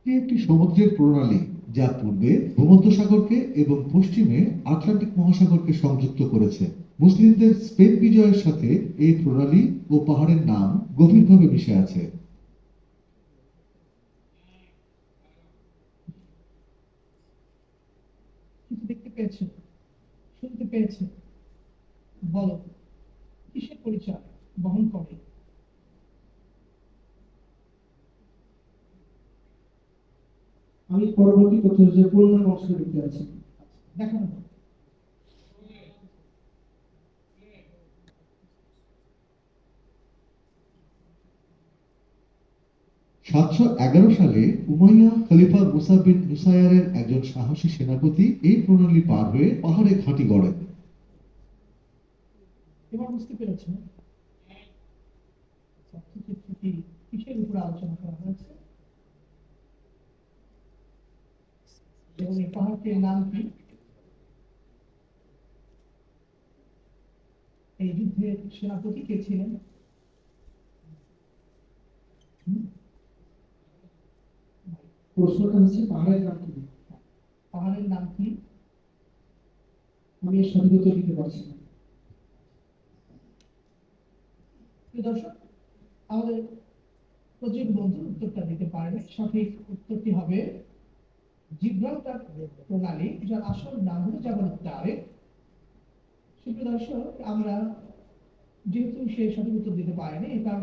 এটি একটি সমুদ্রের প্রণালী যা পূর্বে ভূমধ্যসাগরকে এবং পশ্চিমে আটলান্টিক মহাসাগরকে সংযুক্ত করেছে। মুসলিমদের স্পেন বিজয়ের সাথে এই প্রণালী ও পাহাড়ের নাম গভীরভাবে মিশে আছে। কিছু দেখতে পেয়েছো, শুনতে পেয়েছো? বলো, কিসের পরিচয় বহন করে? আমি পরবর্তী তথ্য যে পূর্ণ অংশ লিখতে আছি। দেখানো। 711 সালে উমাইয়া খলিফা মুসা বিন নুসাইরের একজন সাহসী সেনাপতি এই প্রণালী পার হয়ে পাহাড়ে ঘাঁটি গড়েন। এবার বুঝতে পেরেছো তথ্যচিত্রটি কিসের উপরে আলোচনা করা হয়েছে এবং এই পাহাড়টির নাম কি? এই যুদ্ধের সেনাপতি কে ছিলেন? প্রশ্নটা হচ্ছে পাহাড়ের নাম কি? পাহাড়ের নাম কি? আমি এর সঠিক উত্তর দিতে পারছি না। প্রিয় দর্শক, আমাদের প্রচুর বন্ধু উত্তরটা দিতে পারেন। সঠিক উত্তরটি হবে জিব্রাল্টার প্রণালী, যার আসল নাম হলো জাবাল তারিক। সুপ্রিয় দর্শক, আমরা যেহেতু সে সঠিক উত্তর দিতে পারেনি, এই কারণে